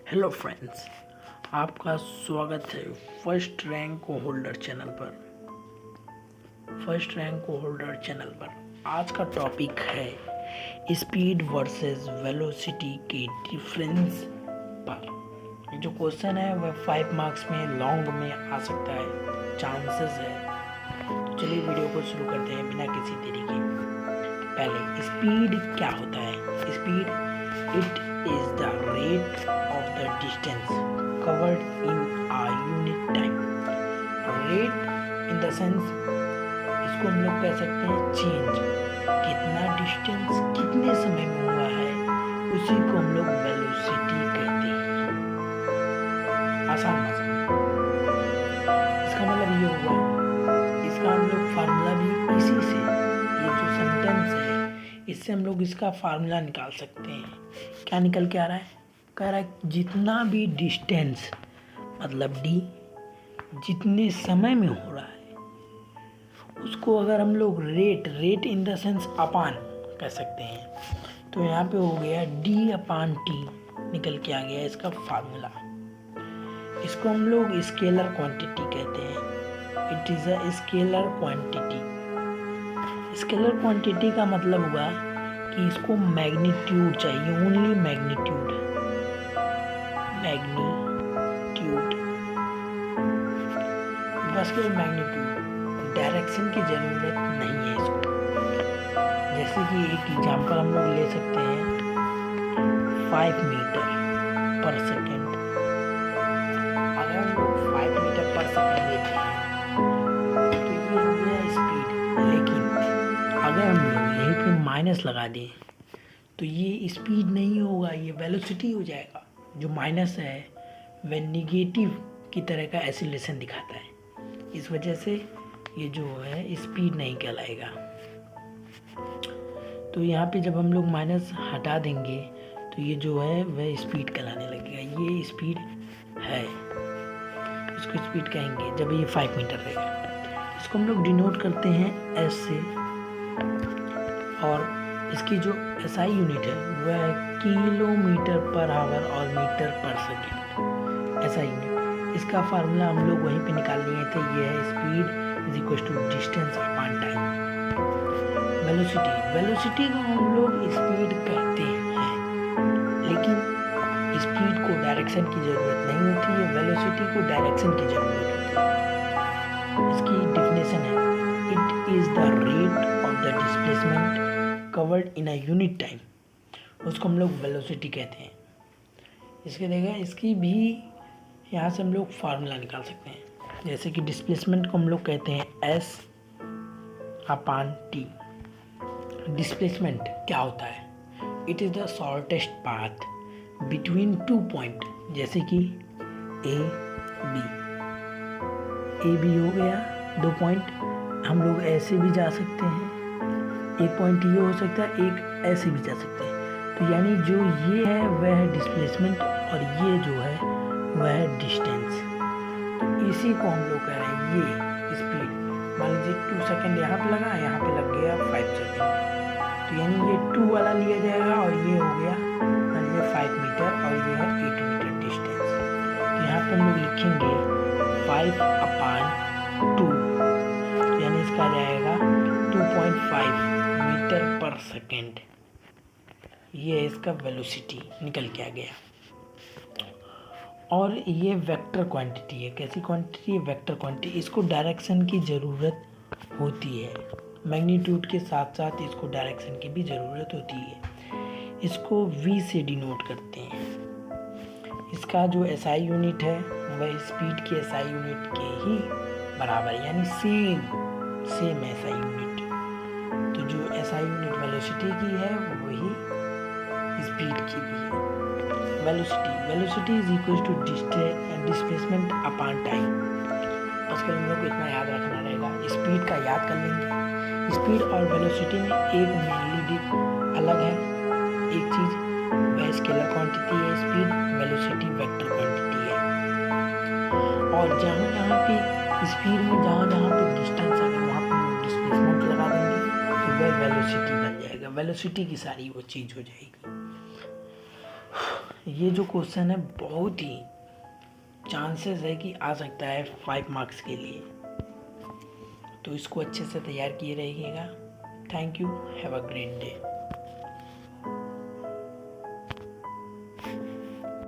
Hello friends, आपका स्वागत है फर्स्ट रैंक होल्डर चैनल पर। आज का टॉपिक है स्पीड वर्सेस वेलोसिटी के डिफरेंस पर। जो क्वेश्चन है वह 5 मार्क्स में लॉन्ग में आ सकता है, चांसेस है। तो चलिए वीडियो को शुरू करते हैं बिना किसी देरी के। पहले स्पीड क्या होता है? Speed it is the rate of the distance covered in a unit time. Rate in the sense इसको हम लोग कह सकते हैं चेंज, कितना डिस्टेंस कितने समय में हुआ है उसी को हम लोग वेलोसिटी कहते हैं। आसान भाषा में इसका मतलब ये हुआ, इसका हम लोग फार्मूला भी इसी से, ये जो सेंटेंस है इससे हम लोग इसका फार्मूला निकाल सकते हैं। क्या निकल के आ रहा है? कह रहा है जितना भी डिस्टेंस मतलब डी जितने समय में हो रहा है उसको अगर हम लोग रेट इन द सेंस अपान कह सकते हैं। तो यहाँ पे हो गया डी अपान टी निकल के आ गया इसका फार्मूला। इसको हम लोग स्केलर क्वांटिटी कहते हैं। It is a scalar quantity. Scalar quantity का मतलब हुआ कि इसको मैग्नीट्यूड चाहिए, ओनली मैग्नीट्यूड बस के मैग्नीट्यूड, डायरेक्शन की ज़रूरत नहीं है इसको। जैसे कि एक एग्जांपल हम लोग ले सकते हैं 5 मीटर पर सेकेंड। अगर हम लोग 5 मीटर पर सेकेंड लेते हैं तो ये हो गया स्पीड, लेकिन अगर हम लोग यहीं पे माइनस लगा दें तो ये स्पीड नहीं होगा, ये वेलोसिटी हो जाएगा। जो माइनस है वह निगेटिव की तरह का एसिलेशन दिखाता है, इस वजह से ये जो है स्पीड नहीं कहलाएगा। तो यहाँ पे जब हम लोग माइनस हटा देंगे तो ये जो है वह स्पीड कहलाने लगेगा। ये स्पीड है, इसको स्पीड कहेंगे जब ये 5 मीटर रहेगा। इसको हम लोग डिनोट करते हैं एस से, और इसकी जो एसआई यूनिट है वह किलोमीटर पर आवर और metre per second SI unit. इसका फार्मूला हम लोग वहीं पे निकाल लिए थे, ये है speed is equal to distance upon time. Velocity को हम लोग स्पीड कहते हैं, लेकिन स्पीड को डायरेक्शन की ज़रूरत नहीं होती है, वेलोसिटी को डायरेक्शन की ज़रूरत होती है। इसकी डेफिनेशन है it is the rate of the displacement covered in a unit time. उसको हम लोग वेलोसिटी कहते हैं। इसके देखा, इसकी भी यहाँ से हम लोग फार्मूला निकाल सकते हैं। जैसे कि डिस्प्लेसमेंट को हम लोग कहते हैं एस अपान टी। डिस्प्लेसमेंट क्या होता है? It is the shortest path between 2 point, जैसे कि ए बी हो गया 2 पॉइंट। हम लोग ऐसे भी जा सकते हैं, एक पॉइंट ये हो सकता है, एक ऐसे भी जा सकते हैं। तो यानी जो ये है वह है डिस्प्लेसमेंट और ये जो है वह है डिस्टेंस। तो इसी को हम लोग कह रहे हैं ये स्पीड। मान लीजिए 2 सेकेंड यहाँ पे लगा, यहाँ पे लग गया 5 सेकेंड, तो यानी ये 2 वाला लिया जाएगा और ये हो गया मान लीजिए 5 मीटर और ये है 8 मीटर डिस्टेंस। तो यहाँ पे हम लोग लिखेंगे 5 अपान 2, यानी इसका जाएगा 2.5 मीटर पर सेकेंड। ये है इसका वेलोसिटी निकल के आ गया। और ये वेक्टर क्वांटिटी है। कैसी क्वांटिटी है? Vector quantity. इसको डायरेक्शन की ज़रूरत होती है, मैग्नीट्यूड के साथ साथ इसको डायरेक्शन की भी ज़रूरत होती है। इसको v से डिनोट करते हैं। इसका जो एसआई यूनिट है वह स्पीड के एसआई यूनिट के ही बराबर है, यानी सेम एसआई यूनिट। तो जो एसआई यूनिट वेलोसिटी की है वही स्पीड की भी है। Velocity is equal to displacement upon time. बस कर हम लोग को इतना याद रखना रहेगा, स्पीड का याद कर लेंगे। स्पीड और वेलोसिटी में एक मेनली अलग है एक चीज़, वह स्केलर क्वांटिटी है स्पीड, वेलोसिटी वेक्टर क्वांटिटी है। और जहाँ पे स्पीड में जहाँ पे डिस्टेंस अगर वहाँ पे डिस्प्लेसमेंट लगा देंगे तो वह वेलोसिटी बन जाएगा। वेलोसिटी की सारी वो चीज़ हो जाएगी। ये जो क्वेश्चन है बहुत ही चांसेस है कि आ सकता है 5 मार्क्स के लिए, तो इसको अच्छे से तैयार किए रहिएगा। Thank you, have a great day.